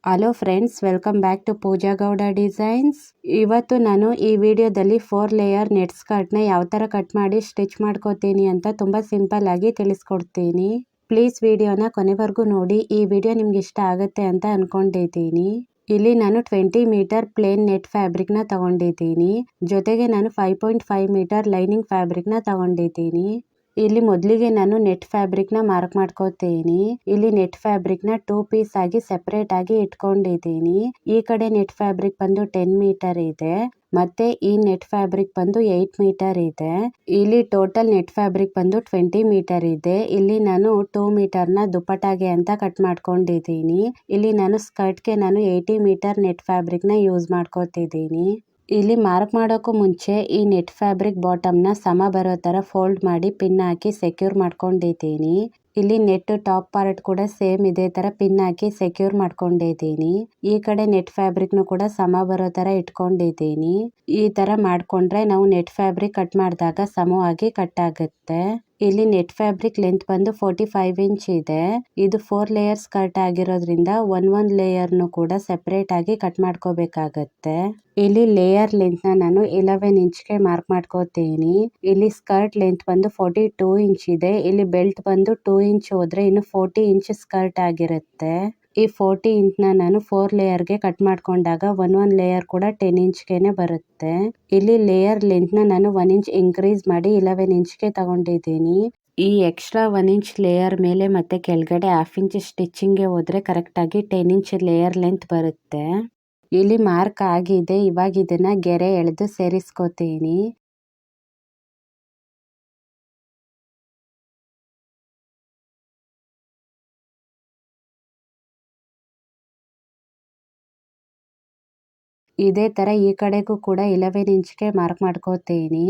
Hello friends, welcome back to Pooja Gowda designs. ಇವತ್ತು ನಾನು ಈ ವಿಡಿಯೋದಲ್ಲಿ 4 ಲೇಯರ್ ನೆಟ್ ಸ್ಕರ್ಟ್ನ ಯಾವ ಥರ ಕಟ್ ಮಾಡಿ ಸ್ಟಿಚ್ ಮಾಡ್ಕೋತೀನಿ ಅಂತ ತುಂಬ ಸಿಂಪಲ್ ಆಗಿ ತಿಳಿಸ್ಕೊಡ್ತೀನಿ. ಪ್ಲೀಸ್ ವಿಡಿಯೋನ ಕೊನೆವರೆಗೂ ನೋಡಿ. ಈ ವಿಡಿಯೋ ನಿಮ್ಗೆ ಇಷ್ಟ ಆಗುತ್ತೆ ಅಂತ ಅನ್ಕೊಂಡಿದ್ದೀನಿ. ಇಲ್ಲಿ ನಾನು 20 ಮೀಟರ್ ಪ್ಲೇನ್ ನೆಟ್ ಫ್ಯಾಬ್ರಿಕ್ನ ತಗೊಂಡಿದ್ದೀನಿ. ಜೊತೆಗೆ ನಾನು 5.5 ಮೀಟರ್ ಲೈನಿಂಗ್ ಫ್ಯಾಬ್ರಿಕ್ನ ತಗೊಂಡಿದ್ದೀನಿ. ಇಲ್ಲಿ ಮೊದಲಿಗೆ ನಾನು ನೆಟ್ ಫ್ಯಾಬ್ರಿಕ್ನ ಮಾರ್ಕ್ ಮಾಡ್ಕೋತೀನಿ. ಇಲ್ಲಿ ನೆಟ್ ಫ್ಯಾಬ್ರಿಕ್ನ 2 ಪೀಸ್ ಆಗಿ ಸೆಪರೇಟ್ ಆಗಿ ಇಟ್ಕೊಂಡಿದ್ದೀನಿ. ಈ ಕಡೆ ನೆಟ್ ಫ್ಯಾಬ್ರಿಕ್ ಬಂದು 10 ಮೀಟರ್ ಇದೆ, ಮತ್ತೆ ಈ ನೆಟ್ ಫ್ಯಾಬ್ರಿಕ್ ಬಂದು 8 ಮೀಟರ್ ಇದೆ. ಇಲ್ಲಿ ಟೋಟಲ್ ನೆಟ್ ಫ್ಯಾಬ್ರಿಕ್ ಬಂದು 20 ಮೀಟರ್ ಇದೆ. ಇಲ್ಲಿ ನಾನು 2 ಮೀಟರ್ನ ದುಪಟ್ಟಾಗೆ ಅಂತ ಕಟ್ ಮಾಡ್ಕೊಂಡಿದ್ದೀನಿ. ಇಲ್ಲಿ ನಾನು ಸ್ಕರ್ಟ್ಗೆ ನಾನು 80 ಮೀಟರ್ ನೆಟ್ ಫ್ಯಾಬ್ರಿಕ್ನ ಯೂಸ್ ಮಾಡ್ಕೋತಿದ್ದೀನಿ. ಇಲ್ಲಿ ಮಾರ್ಕ್ ಮಾಡೋಕ್ಕೂ ಮುಂಚೆ ಈ ನೆಟ್ ಫ್ಯಾಬ್ರಿಕ್ ಬಾಟಮ್ನ ಸಮ ಬರೋ ಥರ ಫೋಲ್ಡ್ ಮಾಡಿ ಪಿನ್ ಹಾಕಿ ಸೆಕ್ಯೂರ್ ಮಾಡ್ಕೊಂಡಿದ್ದೀನಿ. ಇಲ್ಲಿ ನೆಟ್ ಟಾಪ್ ಪಾರ್ಟ್ ಕೂಡ ಸೇಮ್ ಇದೇ ಥರ ಪಿನ್ ಹಾಕಿ ಸೆಕ್ಯೂರ್ ಮಾಡ್ಕೊಂಡಿದ್ದೀನಿ. ಈ ಕಡೆ ನೆಟ್ ಫ್ಯಾಬ್ರಿಕ್ನು ಕೂಡ ಸಮ ಬರೋ ಥರ ಇಟ್ಕೊಂಡಿದ್ದೀನಿ. ಈ ಥರ ಮಾಡಿಕೊಂಡ್ರೆ ನಾವು ನೆಟ್ ಫ್ಯಾಬ್ರಿಕ್ ಕಟ್ ಮಾಡಿದಾಗ ಸಮವಾಗಿ ಕಟ್ ಆಗುತ್ತೆ. ಇಲ್ಲಿ ನೆಟ್ ಫ್ಯಾಬ್ರಿಕ್ ಲೆಂತ್ ಬಂದು 45 ಇಂಚ್ ಇದೆ. ಇದು 4 ಲೇಯರ್ ಸ್ಕರ್ಟ್ ಆಗಿರೋದ್ರಿಂದ ಒಂದ್ ಲೇಯರ್ನು ಕೂಡ ಸೆಪರೇಟ್ ಆಗಿ ಕಟ್ ಮಾಡ್ಕೋಬೇಕಾಗತ್ತೆ. ಇಲ್ಲಿ ಲೇಯರ್ ಲೆಂತ್ ನಾನು 11 ಇಂಚ್ಗೆ ಮಾರ್ಕ್ ಮಾಡ್ಕೋತೀನಿ. ಇಲ್ಲಿ ಸ್ಕರ್ಟ್ ಲೆಂತ್ ಬಂದು 42 ಇಂಚ್ ಇದೆ. ಇಲ್ಲಿ ಬೆಲ್ಟ್ ಬಂದು 2 ಇಂಚ್ ಹೋದ್ರೆ ಇನ್ನು 40 ಇಂಚ್ ಸ್ಕರ್ಟ್ ಆಗಿರುತ್ತೆ. ಈ 40 ಇಂಚ್ನ ನಾನು 4 ಲೇಯರ್ಗೆ ಕಟ್ ಮಾಡ್ಕೊಂಡಾಗ ಒಂದ್ ಲೇಯರ್ ಕೂಡ 10 ಇಂಚ್ಗೆನೆ ಬರುತ್ತೆ. ಇಲ್ಲಿ ಲೇಯರ್ ಲೆಂತ್ನ ನಾನು 1 ಇಂಚ್ ಇನ್ಕ್ರೀಸ್ ಮಾಡಿ 11 ಇಂಚ್ಗೆ ತಗೊಂಡಿದ್ದೀನಿ. ಈ ಎಕ್ಸ್ಟ್ರಾ 1 ಇಂಚ್ ಲೇಯರ್ ಮೇಲೆ ಮತ್ತೆ ಕೆಳಗಡೆ 1/2 ಇಂಚ್ ಸ್ಟಿಚಿಂಗ್ಗೆ ಹೋದ್ರೆ ಕರೆಕ್ಟ್ ಆಗಿ 10 ಇಂಚ್ ಲೇಯರ್ ಲೆಂತ್ ಬರುತ್ತೆ. ಇಲ್ಲಿ ಮಾರ್ಕ್ ಆಗಿದೆ. ಇವಾಗ ಇದನ್ನ ಗೆರೆ ಎಳೆದು ಸೇರಿಸ್ಕೋತೀನಿ. ಇದೇ ತರ ಈ ಕಡೆಗೂ ಕೂಡ 11 ಇಂಚ್ಗೆ ಮಾರ್ಕ್ ಮಾಡ್ಕೋತೀನಿ.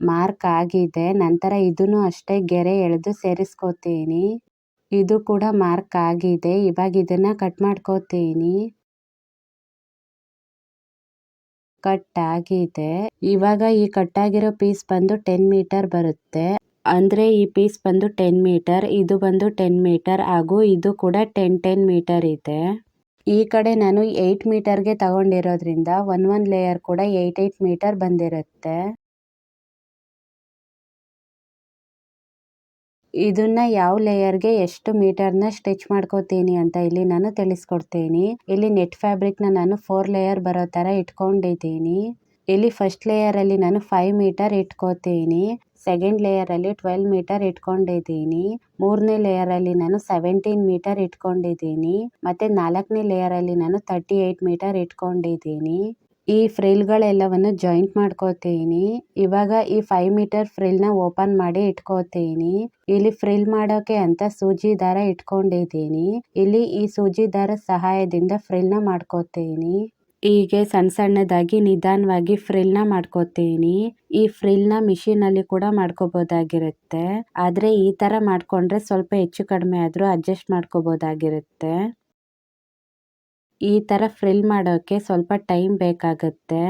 ಮಾರ್ಕ್ ಆಗಿದೆ. ನಂತರ ಇದನ್ನು ಅಷ್ಟೇ ಗೆರೆ ಎಳೆದು ಸೇರಿಸ್ಕೋತೀನಿ. ಇದು ಕೂಡ ಮಾರ್ಕ್ ಆಗಿದೆ. ಇವಾಗ ಇದನ್ನ ಕಟ್ ಮಾಡ್ಕೋತೀನಿ. ಕಟ್ ಆಗಿದೆ. ಇವಾಗ ಈ ಕಟ್ ಆಗಿರೋ ಪೀಸ್ ಬಂದು 10 ಮೀಟರ್ ಬರುತ್ತೆ. ಅಂದ್ರೆ ಈ ಪೀಸ್ ಬಂದು 10 ಮೀಟರ್, ಇದು ಬಂದು 10 ಮೀಟರ್ ಹಾಗೂ ಇದು ಕೂಡ 10 ಮೀಟರ್ ಇದೆ. ಈ ಕಡೆ ನಾನು 8 ಮೀಟರ್ಗೆ ತಗೊಂಡಿರೋದ್ರಿಂದ ಒಂದ್ ಲೇಯರ್ ಕೂಡ 8 ಮೀಟರ್ ಬಂದಿರುತ್ತೆ. ಇದನ್ನ ಯಾವ ಲೇಯರ್ಗೆ ಎಷ್ಟು ಮೀಟರ್ನ ಸ್ಟಿಚ್ ಮಾಡ್ಕೋತೀನಿ ಅಂತ ಇಲ್ಲಿ ನಾನು ತಿಳಿಸ್ಕೊಡ್ತೀನಿ. ಇಲ್ಲಿ ನೆಟ್ ಫ್ಯಾಬ್ರಿಕ್ನ ನಾನು 4 ಲೇಯರ್ ಬರೋ ತರ ಇಟ್ಕೊಂಡಿದ್ದೀನಿ. ಇಲ್ಲಿ ಫಸ್ಟ್ ಲೇಯರ್ ಅಲ್ಲಿ ನಾನು 5 ಮೀಟರ್ ಇಟ್ಕೋತೀನಿ. ಸೆಕೆಂಡ್ ಲೇಯರ್ ಅಲ್ಲಿ 12 ಮೀಟರ್ ಇಟ್ಕೊಂಡಿದ್ದೀನಿ. ಮೂರನೇ ಲೇಯರ್ ಅಲ್ಲಿ ನಾನು 17 ಮೀಟರ್ ಇಟ್ಕೊಂಡಿದ್ದೀನಿ. ಮತ್ತೆ 4ನೇ ಲೇಯರ್ ಅಲ್ಲಿ ನಾನು 38 ಮೀಟರ್ ಇಟ್ಕೊಂಡಿದ್ದೀನಿ. ಈ ಫ್ರಿಲ್ಗಳೆಲ್ಲವನ್ನು ಜಾಯಿಂಟ್ ಮಾಡ್ಕೋತೀನಿ. ಇವಾಗ ಈ 5 ಮೀಟರ್ ಫ್ರಿಲ್ನ ಓಪನ್ ಮಾಡಿ ಇಟ್ಕೋತೀನಿ. ಇಲ್ಲಿ ಫ್ರಿಲ್ ಮಾಡೋಕೆ ಅಂತ ಸೂಜಿ ದಾರ ಇಟ್ಕೊಂಡಿದ್ದೀನಿ. ಇಲ್ಲಿ ಈ ಸೂಜಿ ದಾರ ಸಹಾಯದಿಂದ ಫ್ರಿಲ್ನ ಮಾಡ್ಕೋತೀನಿ. ಹೀಗೆ ಸಣ್ಣ ಸಣ್ಣದಾಗಿ ನಿಧಾನವಾಗಿ ಫ್ರಿಲ್ನ ಮಾಡ್ಕೋತೀನಿ. ಈ ಫ್ರಿಲ್ನ ಮಿಷಿನ್ ಅಲ್ಲಿ ಕೂಡ ಮಾಡ್ಕೋಬಹುದಾಗಿರುತ್ತೆ. ಆದ್ರೆ ಈ ತರ ಮಾಡ್ಕೊಂಡ್ರೆ ಸ್ವಲ್ಪ ಹೆಚ್ಚು ಕಡಿಮೆ ಆದ್ರೂ ಅಡ್ಜಸ್ಟ್ ಮಾಡ್ಕೋಬಹುದಾಗಿರುತ್ತೆ. ಈ ತರ ಫ್ರಿಲ್ ಮಾಡೋಕೆ ಸ್ವಲ್ಪ ಟೈಮ್ ಬೇಕಾಗುತ್ತೆ.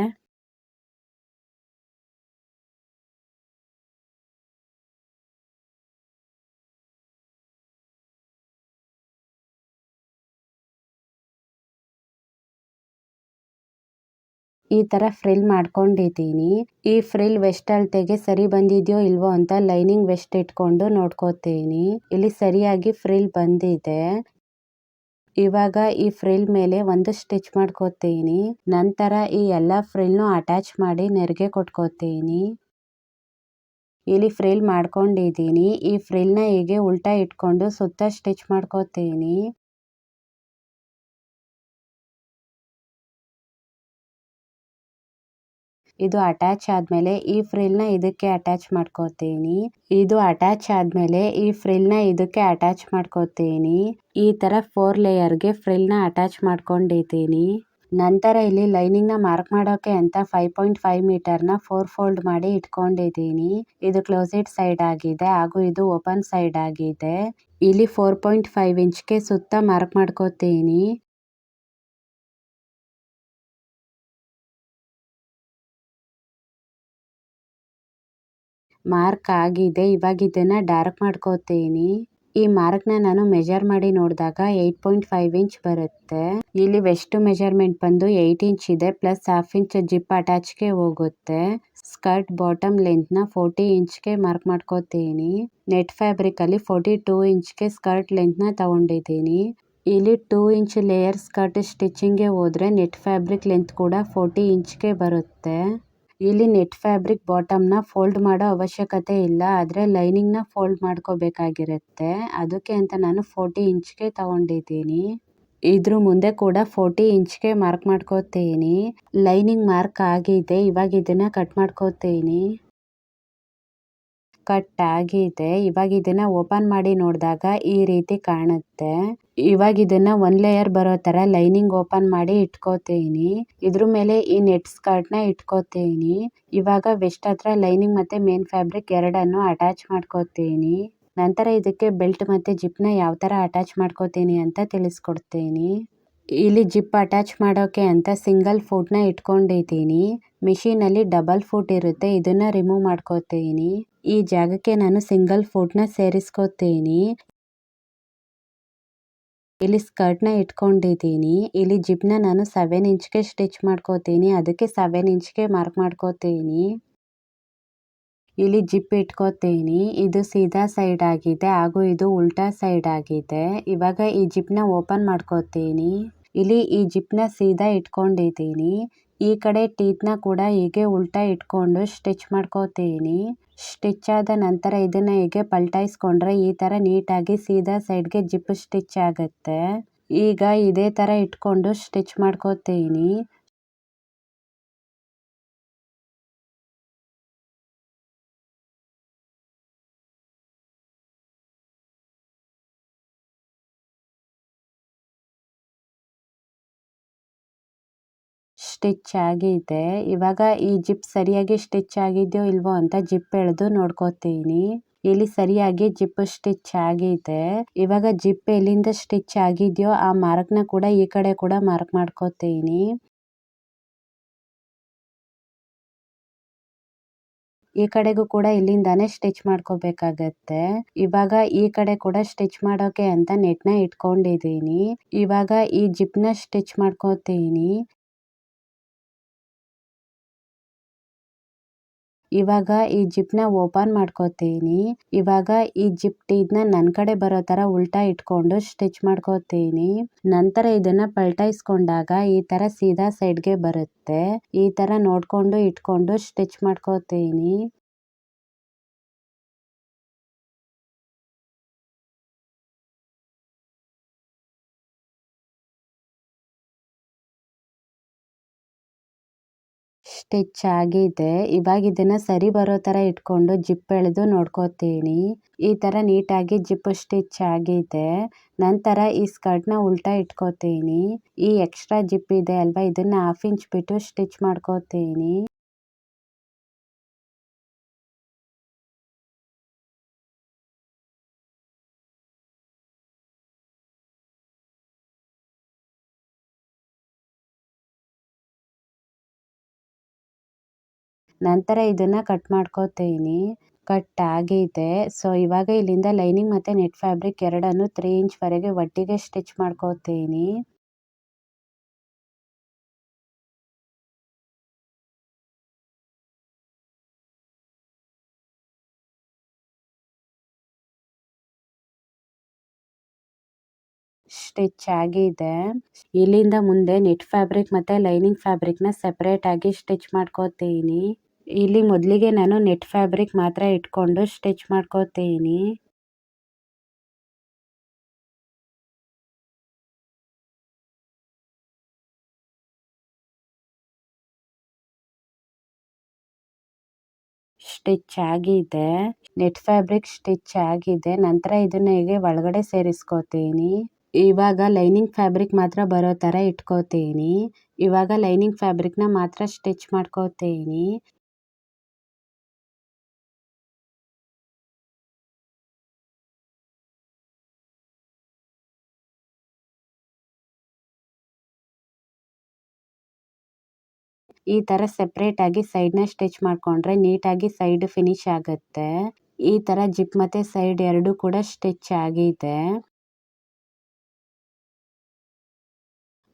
ಈ ತರ ಫ್ರಿಲ್ ಮಾಡ್ಕೊಂಡಿದ್ದೀನಿ. ಈ ಫ್ರಿಲ್ ವೆಸ್ಟ್ ಅಳತೆಗೆ ಸರಿ ಬಂದಿದ್ಯೋ ಇಲ್ವೋ ಅಂತ ಲೈನಿಂಗ್ ವೆಸ್ಟ್ ಇಟ್ಕೊಂಡು ನೋಡ್ಕೋತೀನಿ. ಇಲ್ಲಿ ಸರಿಯಾಗಿ ಫ್ರಿಲ್ ಬಂದಿದೆ. ಇವಾಗ ಈ ಫ್ರಿಲ್ ಮೇಲೆ ಒಂದು ಸ್ಟಿಚ್ ಮಾಡ್ಕೋತೀನಿ. ನಂತರ ಈ ಎಲ್ಲಾ ಫ್ರಿಲ್ನು ಅಟ್ಯಾಚ್ ಮಾಡಿ ನೆರಿಗೆ ಕೊಟ್ಕೋತೀನಿ. ಇಲ್ಲಿ ಫ್ರಿಲ್ ಮಾಡ್ಕೊಂಡಿದ್ದೀನಿ. ಈ ಫ್ರಿಲ್ನ ಹೀಗೆ ಉಲ್ಟಾ ಇಟ್ಕೊಂಡು ಸುತ್ತ ಸ್ಟಿಚ್ ಮಾಡ್ಕೋತೀನಿ. ಇದು ಅಟ್ಯಾಚ್ ಆದ್ಮೇಲೆ ಈ ಫ್ರಿಲ್ನ ಇದಕ್ಕೆ ಅಟ್ಯಾಚ್ ಮಾಡ್ಕೋತೀನಿ. ಇದು ಅಟ್ಯಾಚ್ ಆದ್ಮೇಲೆ ಈ ಫ್ರಿಲ್ನ ಇದಕ್ಕೆ ಅಟ್ಯಾಚ್ ಮಾಡ್ಕೋತೀನಿ. ಈ ತರ 4 ಲೇಯರ್ಗೆ ಫ್ರಿಲ್ನ ಅಟ್ಯಾಚ್ ಮಾಡ್ಕೊಂಡಿದ್ದೀನಿ. ನಂತರ ಇಲ್ಲಿ ಲೈನಿಂಗ್ನ ಮಾರ್ಕ್ ಮಾಡೋಕೆ ಅಂತ 5.5 ಮೀಟರ್ನ 4 ಫೋಲ್ಡ್ ಮಾಡಿ ಇಟ್ಕೊಂಡಿದ್ದೀನಿ. ಇದು ಕ್ಲೋಸೆಟ್ ಸೈಡ್ ಆಗಿದೆ ಹಾಗೂ ಇದು ಓಪನ್ ಸೈಡ್ ಆಗಿದೆ. ಇಲ್ಲಿ 4.5 ಇಂಚ್ಗೆ ಸುತ್ತ ಮಾರ್ಕ್ ಮಾಡ್ಕೋತೀನಿ. ಮಾರ್ಕ್ ಆಗಿದೆ. ಇವಾಗ ಇದನ್ನ ಡಾರ್ಕ್ ಮಾಡ್ಕೋತೀನಿ. ಈ ಮಾರ್ಕ್ನ ನಾನು ಮೆಜರ್ ಮಾಡಿ ನೋಡಿದಾಗ 8.5 ಇಂಚ್ ಬರುತ್ತೆ. ಇಲ್ಲಿ ವೆಸ್ಟ್ ಮೆಜರ್ಮೆಂಟ್ ಬಂದು 8 ಇಂಚ್ ಇದೆ, ಪ್ಲಸ್ ಹಾಫ್ ಇಂಚ್ ಜಿಪ್ ಅಟ್ಯಾಚ್ಗೆ ಹೋಗುತ್ತೆ. ಸ್ಕರ್ಟ್ ಬಾಟಮ್ ಲೆಂತ್ನ 40 ಇಂಚ್ಗೆ ಮಾರ್ಕ್ ಮಾಡ್ಕೋತೀನಿ. ನೆಟ್ ಫ್ಯಾಬ್ರಿಕ್ ಅಲ್ಲಿ 42 ಇಂಚ್ಗೆ ಸ್ಕರ್ಟ್ ಲೆಂತ್ನ ತಗೊಂಡಿದ್ದೀನಿ. ಇಲ್ಲಿ 2 ಇಂಚ್ ಲೇಯರ್ ಸ್ಕರ್ಟ್ ಸ್ಟಿಚಿಂಗ್ಗೆ ಹೋದ್ರೆ ನೆಟ್ ಫ್ಯಾಬ್ರಿಕ್ ಲೆಂತ್ ಕೂಡ 40 ಇಂಚ್ಗೆ ಬರುತ್ತೆ. ಇಲ್ಲಿ ನೆಟ್ ಫ್ಯಾಬ್ರಿಕ್ ಬಾಟಮ್ನ ಫೋಲ್ಡ್ ಮಾಡೋ ಅವಶ್ಯಕತೆ ಇಲ್ಲ, ಆದರೆ ಲೈನಿಂಗ್ನ ಫೋಲ್ಡ್ ಮಾಡ್ಕೋಬೇಕಾಗಿರುತ್ತೆ. ಅದಕ್ಕೆ ಅಂತ ನಾನು 40 ಇಂಚ್ಗೆ ತಗೊಂಡಿದ್ದೀನಿ. ಇದ್ರ ಮುಂದೆ ಕೂಡ 40 ಇಂಚ್ಗೆ ಮಾರ್ಕ್ ಮಾಡ್ಕೋತೀನಿ. ಲೈನಿಂಗ್ ಮಾರ್ಕ್ ಆಗಿದೆ. ಇವಾಗ ಇದನ್ನ ಕಟ್ ಮಾಡ್ಕೋತೀನಿ. ಕಟ್ ಆಗಿದೆ. ಇವಾಗ ಇದನ್ನ ಓಪನ್ ಮಾಡಿ ನೋಡಿದಾಗ ಈ ರೀತಿ ಕಾಣುತ್ತೆ. ಇವಾಗ ಇದನ್ನ 1 ಲೇಯರ್ ಬರೋ ತರ ಲೈನಿಂಗ್ ಓಪನ್ ಮಾಡಿ ಇಟ್ಕೋತೀನಿ. ಇದ್ರ ಮೇಲೆ ಈ ನೆಟ್ ಸ್ಕರ್ಟ್ ನ ಇಟ್ಕೋತೀನಿ. ಇವಾಗ ವೆಸ್ಟ್ ಹತ್ರ ಲೈನಿಂಗ್ ಮತ್ತೆ ಮೇನ್ ಫ್ಯಾಬ್ರಿಕ್ ಎರಡನ್ನು ಅಟ್ಯಾಚ್ ಮಾಡ್ಕೋತೀನಿ. ನಂತರ ಇದಕ್ಕೆ ಬೆಲ್ಟ್ ಮತ್ತೆ ಜಿಪ್ ನ ಯಾವ ತರ ಅಟ್ಯಾಚ್ ಮಾಡ್ಕೋತೀನಿ ಅಂತ ತಿಳಿಸ್ಕೊಡ್ತೀನಿ. ಇಲ್ಲಿ ಜಿಪ್ ಅಟ್ಯಾಚ್ ಮಾಡೋಕೆ ಅಂತ ಸಿಂಗಲ್ ಫೂಟ್ ನ ಇಟ್ಕೊಂಡಿದ್ದೀನಿ. ಮಿಷಿನ್ ಅಲ್ಲಿ ಡಬಲ್ ಫೂಟ್ ಇರುತ್ತೆ, ಇದನ್ನ ರಿಮೂವ್ ಮಾಡ್ಕೋತೀನಿ. ಈ ಜಾಗಕ್ಕೆ ನಾನು ಸಿಂಗಲ್ ಫೂಟ್ ನ ಸೇರಿಸ್ಕೋತೀನಿ. ಇಲ್ಲಿ ಸ್ಕರ್ಟ್ ನ ಇಟ್ಕೊಂಡಿದ್ದೀನಿ. ಇಲ್ಲಿ ಜಿಪ್ ನ ನಾನು 7 ಇಂಚ್ಗೆ ಸ್ಟಿಚ್ ಮಾಡ್ಕೋತೀನಿ. ಅದಕ್ಕೆ 7 ಇಂಚ್ಗೆ ಮಾರ್ಕ್ ಮಾಡ್ಕೋತೀನಿ. ಇಲ್ಲಿ ಜಿಪ್ ಇಟ್ಕೋತೀನಿ. ಇದು ಸೀದಾ ಸೈಡ್ ಆಗಿದೆ ಹಾಗೂ ಇದು ಉಲ್ಟಾ ಸೈಡ್ ಆಗಿದೆ. ಇವಾಗ ಈ ಜಿಪ್ ನ ಓಪನ್ ಮಾಡ್ಕೋತೀನಿ. ಇಲ್ಲಿ ಈ ಜಿಪ್ ನ ಸೀದಾ ಇಟ್ಕೊಂಡಿದ್ದೀನಿ. ಈ ಕಡೆ ಟೀತ್ ನ ಕೂಡ ಹೀಗೆ ಉಲ್ಟಾ ಇಟ್ಕೊಂಡು ಸ್ಟಿಚ್ ಮಾಡ್ಕೋತೀನಿ. ಸ್ಟಿಚ್ ಆದ ನಂತರ ಇದನ್ನ ಹೀಗೆ ಪಲ್ಟಾಯಿಸ್ಕೊಂಡ್ರೆ ಈ ತರ ನೀಟಾಗಿ ಸೀದಾ ಸೈಡ್ಗೆ ಜಿಪ್ ಸ್ಟಿಚ್ ಆಗುತ್ತೆ. ಈಗ ಇದೇ ತರ ಇಟ್ಕೊಂಡು ಸ್ಟಿಚ್ ಮಾಡ್ಕೋತೀನಿ. ಸ್ಟಿಚ್ ಆಗಿದೆ. ಇವಾಗ ಈ ಜಿಪ್ ಸರಿಯಾಗಿ ಸ್ಟಿಚ್ ಆಗಿದೆಯೋ ಇಲ್ವೋ ಅಂತ ಜಿಪ್ ಎಳೆದು ನೋಡ್ಕೋತೀನಿ. ಇಲ್ಲಿ ಸರಿಯಾಗಿ ಜಿಪ್ ಸ್ಟಿಚ್ ಆಗಿದೆ. ಇವಾಗ ಜಿಪ್ ಎಲ್ಲಿಂದ ಸ್ಟಿಚ್ ಆಗಿದೆಯೋ ಆ ಮಾರ್ಕ್ ನ ಕೂಡ ಈ ಕಡೆ ಕೂಡ ಮಾರ್ಕ್ ಮಾಡ್ಕೋತೀನಿ. ಈ ಕಡೆಗೂ ಕೂಡ ಇಲ್ಲಿಂದಾನೇ ಸ್ಟಿಚ್ ಮಾಡ್ಕೋಬೇಕಾಗತ್ತೆ. ಇವಾಗ ಈ ಕಡೆ ಕೂಡ ಸ್ಟಿಚ್ ಮಾಡೋಕೆ ಅಂತ ನೆಟ್ ನ ಇಟ್ಕೊಂಡಿದ್ದೀನಿ. ಇವಾಗ ಈ ಜಿಪ್ ನ ಸ್ಟಿಚ್ ಮಾಡ್ಕೋತೀನಿ. ಇವಾಗ ಈ ಜಿಪ್ ನ ಓಪನ್ ಮಾಡ್ಕೋತೀನಿ. ಇವಾಗ ಈ ಜಿಪ್ ಟೀತ್ ನ ನನ್ ಕಡೆ ಬರೋ ತರ ಉಲ್ಟಾ ಇಟ್ಕೊಂಡು ಸ್ಟಿಚ್ ಮಾಡ್ಕೋತೀನಿ. ನಂತರ ಇದನ್ನ ಪಲ್ಟಾಯಿಸ್ಕೊಂಡಾಗ ಈ ತರ ಸೀದಾ ಸೈಡ್ಗೆ ಬರುತ್ತೆ. ಈ ತರ ನೋಡ್ಕೊಂಡು ಇಟ್ಕೊಂಡು ಸ್ಟಿಚ್ ಮಾಡ್ಕೋತೀನಿ. ಸ್ಟಿಚ್ ಆಗಿದೆ. ಇವಾಗ ಇದನ್ನ ಸರಿ ಬರೋ ತರ ಇಟ್ಕೊಂಡು ಜಿಪ್ ಎಳೆದು ನೋಡ್ಕೋತೀನಿ. ಈ ತರ ನೀಟಾಗಿ ಜಿಪ್ ಸ್ಟಿಚ್ ಆಗಿದೆ. ನಂತರ ಈ ಸ್ಕರ್ಟ್ ನ ಉಲ್ಟಾ ಇಟ್ಕೋತೀನಿ. ಈ ಎಕ್ಸ್ಟ್ರಾ ಜಿಪ್ ಇದೆ ಅಲ್ವಾ, ಇದನ್ನ 1/2 ಇಂಚ್ ಬಿಟ್ಟು ಸ್ಟಿಚ್ ಮಾಡ್ಕೋತೀನಿ. ನಂತರ ಇದನ್ನ ಕಟ್ ಮಾಡ್ಕೋತೀನಿ. ಕಟ್ ಆಗಿದೆ. ಸೊ ಇವಾಗ ಇಲ್ಲಿಂದ ಲೈನಿಂಗ್ ಮತ್ತೆ ನೆಟ್ ಫ್ಯಾಬ್ರಿಕ್ ಎರಡನ್ನು 3 ಇಂಚ್ ವರೆಗೆ ಒಟ್ಟಿಗೆ ಸ್ಟಿಚ್ ಮಾಡ್ಕೋತೀನಿ. ಸ್ಟಿಚ್ ಆಗಿದೆ. ಇಲ್ಲಿಂದ ಮುಂದೆ ನೆಟ್ ಫ್ಯಾಬ್ರಿಕ್ ಮತ್ತೆ ಲೈನಿಂಗ್ ಫ್ಯಾಬ್ರಿಕ್ ನ ಸೆಪರೇಟ್ ಆಗಿ ಸ್ಟಿಚ್ ಮಾಡ್ಕೋತೀನಿ. ಇಲ್ಲಿ ಮೊದಲಿಗೆ ನಾನು ನೆಟ್ ಫ್ಯಾಬ್ರಿಕ್ ಮಾತ್ರ ಇಟ್ಕೊಂಡು ಸ್ಟಿಚ್ ಮಾಡ್ಕೋತೀನಿ. ಸ್ಟಿಚ್ ಆಗಿದೆ. ನೆಟ್ ಫ್ಯಾಬ್ರಿಕ್ ಸ್ಟಿಚ್ ಆಗಿದೆ. ನಂತರ ಇದನ್ನ ಹೀಗೆ ಒಳಗಡೆ ಸೇರಿಸ್ಕೋತೀನಿ. ಇವಾಗ ಲೈನಿಂಗ್ ಫ್ಯಾಬ್ರಿಕ್ ಮಾತ್ರ ಬರೋ ತರ ಇಟ್ಕೋತೀನಿ. ಇವಾಗ ಲೈನಿಂಗ್ ಫ್ಯಾಬ್ರಿಕ್ ನ ಮಾತ್ರ ಸ್ಟಿಚ್ ಮಾಡ್ಕೋತೀನಿ. ಈ ಥರ ಸೆಪ್ರೇಟಾಗಿ ಸೈಡ್ನ ಸ್ಟಿಚ್ ಮಾಡಿಕೊಂಡ್ರೆ ನೀಟಾಗಿ ಸೈಡ್ ಫಿನಿಶ್ ಆಗುತ್ತೆ. ಈ ಥರ ಜಿಪ್ ಮತ್ತು ಸೈಡ್ ಎರಡೂ ಕೂಡ ಸ್ಟಿಚ್ ಆಗಿದೆ.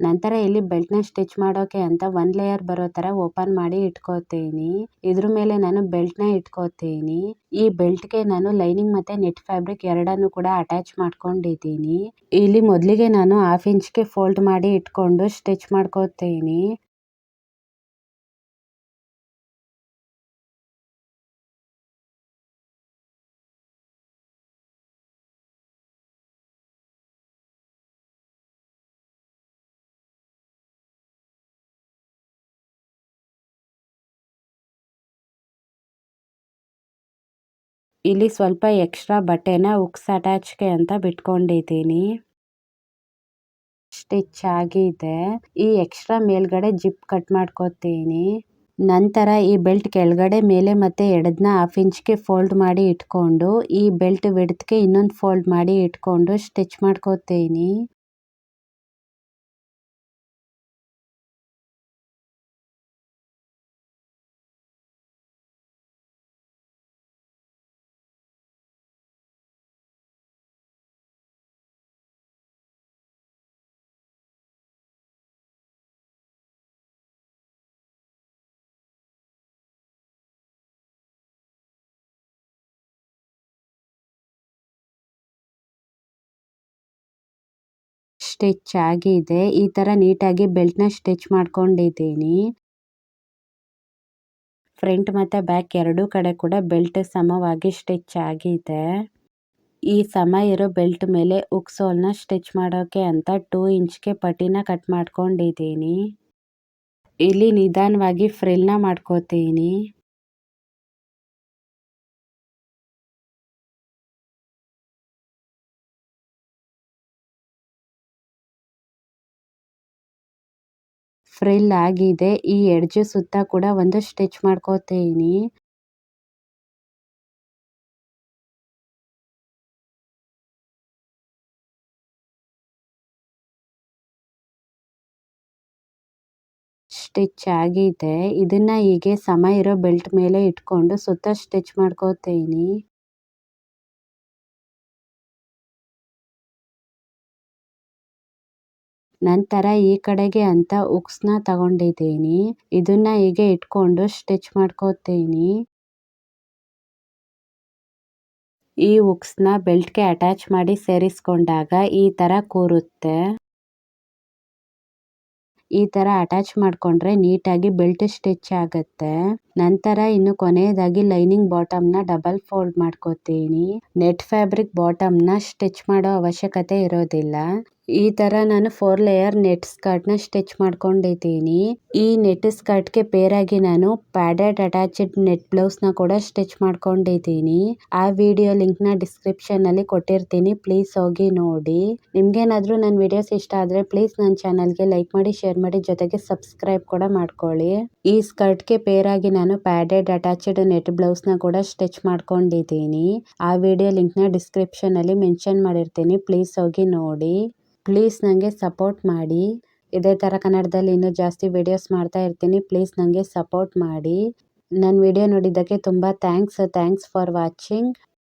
ನಂತರ ಇಲ್ಲಿ ಬೆಲ್ಟ್ನ ಸ್ಟಿಚ್ ಮಾಡೋಕೆ ಅಂತ 1 ಲೇಯರ್ ಬರೋ ಥರ ಓಪನ್ ಮಾಡಿ ಇಟ್ಕೋತೀನಿ. ಇದ್ರ ಮೇಲೆ ನಾನು ಬೆಲ್ಟ್ನ ಇಟ್ಕೋತೀನಿ. ಈ ಬೆಲ್ಟ್ಗೆ ನಾನು ಲೈನಿಂಗ್ ಮತ್ತು ನೆಟ್ ಫ್ಯಾಬ್ರಿಕ್ ಎರಡನ್ನೂ ಕೂಡ ಅಟ್ಯಾಚ್ ಮಾಡ್ಕೊಂಡಿದ್ದೀನಿ. ಇಲ್ಲಿ ಮೊದಲಿಗೆ ನಾನು 1/2 ಇಂಚ್ಗೆ ಫೋಲ್ಡ್ ಮಾಡಿ ಇಟ್ಕೊಂಡು ಸ್ಟಿಚ್ ಮಾಡ್ಕೋತೀನಿ. ಇಲ್ಲಿ ಸ್ವಲ್ಪ ಎಕ್ಸ್ಟ್ರಾ ಬಟ್ಟೆನ ಉಕ್ಸ್ ಅಟ್ಯಾಚ್ಗೆ ಅಂತ ಬಿಟ್ಕೊಂಡಿದ್ದೀನಿ. ಸ್ಟಿಚ್ ಆಗಿದೆ. ಈ ಎಕ್ಸ್ಟ್ರಾ ಮೇಲ್ಗಡೆ ಜಿಪ್ ಕಟ್ ಮಾಡ್ಕೋತೀನಿ. ನಂತರ ಈ ಬೆಲ್ಟ್ ಕೆಳಗಡೆ ಮೇಲೆ ಮತ್ತೆ ಎಡದ್ನ 1/2 ಇಂಚ್ಗೆ ಫೋಲ್ಡ್ ಮಾಡಿ ಇಟ್ಕೊಂಡು ಈ ಬೆಲ್ಟ್ ವಿಡ್ತ್ಗೆ ಇನ್ನೊಂದು ಫೋಲ್ಡ್ ಮಾಡಿ ಇಟ್ಕೊಂಡು ಸ್ಟಿಚ್ ಮಾಡ್ಕೋತೀನಿ. ಸ್ಟಿಚ್ ಆಗಿದೆ. ಈ ಥರ ನೀಟಾಗಿ ಬೆಲ್ಟ್ನ ಸ್ಟಿಚ್ ಮಾಡ್ಕೊಂಡಿದ್ದೀನಿ. ಫ್ರಂಟ್ ಮತ್ತು ಬ್ಯಾಕ್ ಎರಡೂ ಕಡೆ ಕೂಡ ಬೆಲ್ಟ್ ಸಮವಾಗಿ ಸ್ಟಿಚ್ ಆಗಿದೆ. ಈ ಸಮ ಇರೋ ಬೆಲ್ಟ್ ಮೇಲೆ ಉಕ್ ಸೋಲ್ನ ಸ್ಟಿಚ್ ಮಾಡೋಕೆ ಅಂತ 2 ಇಂಚ್ಗೆ ಪಟ್ಟಿನ ಕಟ್ ಮಾಡ್ಕೊಂಡಿದ್ದೀನಿ. ಇಲ್ಲಿ ನಿಧಾನವಾಗಿ ಫ್ರಿಲ್ನ ಮಾಡ್ಕೋತೀನಿ. ಫ್ರಿಲ್ ಆಗಿದೆ. ಈ ಎಡ್ಜ್ ಸುತ್ತ ಕೂಡ ಒಂದು ಸ್ಟಿಚ್ ಮಾಡ್ಕೋತೀನಿ. ಸ್ಟಿಚ್ ಆಗಿದೆ. ಇದನ್ನ ಹೀಗೆ ಸಮ ಇರೋ ಬೆಲ್ಟ್ ಮೇಲೆ ಇಟ್ಕೊಂಡು ಸುತ್ತ ಸ್ಟಿಚ್ ಮಾಡ್ಕೋತೀನಿ. ನಂತರ ಈ ಕಡೆಗೆ ಅಂತ ಉಕ್ಸ್ನ ತಗೊಂಡಿದ್ದೀನಿ. ಇದನ್ನ ಹೀಗೆ ಇಟ್ಕೊಂಡು ಸ್ಟಿಚ್ ಮಾಡ್ಕೋತೀನಿ. ಈ ಉಕ್ಸ್ನ ಬೆಲ್ಟ್ಗೆ ಅಟ್ಯಾಚ್ ಮಾಡಿ ಸೇರಿಸ್ಕೊಂಡಾಗ ಈ ಥರ ಕೂರುತ್ತೆ. ಈ ಥರ ಅಟ್ಯಾಚ್ ಮಾಡಿಕೊಂಡ್ರೆ ನೀಟಾಗಿ ಬೆಲ್ಟ್ ಸ್ಟಿಚ್ ಆಗುತ್ತೆ. ನಂತರ ಇನ್ನು ಕೊನೆಯದಾಗಿ ಲೈನಿಂಗ್ ಬಾಟಮ್ನ ಡಬಲ್ ಫೋಲ್ಡ್ ಮಾಡ್ಕೋತೀನಿ. ನೆಟ್ ಫ್ಯಾಬ್ರಿಕ್ ಬಾಟಮ್ನ ಸ್ಟಿಚ್ ಮಾಡೋ ಅವಶ್ಯಕತೆ ಇರೋದಿಲ್ಲ. ಈ ಥರ ನಾನು 4 ಲೇಯರ್ ನೆಟ್ ಸ್ಕರ್ಟ್ನ ಸ್ಟಿಚ್ ಮಾಡ್ಕೊಂಡಿದ್ದೀನಿ. ಈ ನೆಟ್ ಸ್ಕರ್ಟ್ಗೆ ಪೇರಾಗಿ ನಾನು ಪ್ಯಾಡೆಡ್ ಅಟ್ಯಾಚ್ಡ್ ನೆಟ್ ಬ್ಲೌಸ್ನ ಕೂಡ ಸ್ಟಿಚ್ ಮಾಡ್ಕೊಂಡಿದ್ದೀನಿ. ಆ ವಿಡಿಯೋ ಲಿಂಕ್ನ ಡಿಸ್ಕ್ರಿಪ್ಷನಲ್ಲಿ ಕೊಟ್ಟಿರ್ತೀನಿ, ಪ್ಲೀಸ್ ಹೋಗಿ ನೋಡಿ. ನಿಮ್ಗೇನಾದರೂ ನನ್ನ ವಿಡಿಯೋಸ್ ಇಷ್ಟ ಆದರೆ ಪ್ಲೀಸ್ ನನ್ನ ಚಾನಲ್ಗೆ ಲೈಕ್ ಮಾಡಿ, ಶೇರ್ ಮಾಡಿ, ಜೊತೆಗೆ ಸಬ್ಸ್ಕ್ರೈಬ್ ಕೂಡ ಮಾಡ್ಕೊಳ್ಳಿ. ಈ ಸ್ಕರ್ಟ್ಗೆ ಪೇರಾಗಿ ನಾನು ಪ್ಯಾಡೆಡ್ ಅಟ್ಯಾಚ್ಡ್ ನೆಟ್ ಬ್ಲೌಸ್ನ ಕೂಡ ಸ್ಟಿಚ್ ಮಾಡ್ಕೊಂಡಿದ್ದೀನಿ. ಆ ವಿಡಿಯೋ ಲಿಂಕ್ನ ಡಿಸ್ಕ್ರಿಪ್ಷನಲ್ಲಿ ಮೆನ್ಷನ್ ಮಾಡಿರ್ತೀನಿ, ಪ್ಲೀಸ್ ಹೋಗಿ ನೋಡಿ. ಪ್ಲೀಸ್ ನನಗೆ ಸಪೋರ್ಟ್ ಮಾಡಿ. ಇದೇ ಥರ ಕನ್ನಡದಲ್ಲಿ ಇನ್ನೂ ಜಾಸ್ತಿ ವಿಡಿಯೋಸ್ ಮಾಡ್ತಾ ಇರ್ತೀನಿ. ಪ್ಲೀಸ್ ನನಗೆ ಸಪೋರ್ಟ್ ಮಾಡಿ. ನನ್ನ ವಿಡಿಯೋ ನೋಡಿದ್ದಕ್ಕೆ ತುಂಬ ಥ್ಯಾಂಕ್ಸ್ ಫಾರ್ ವಾಚಿಂಗ್.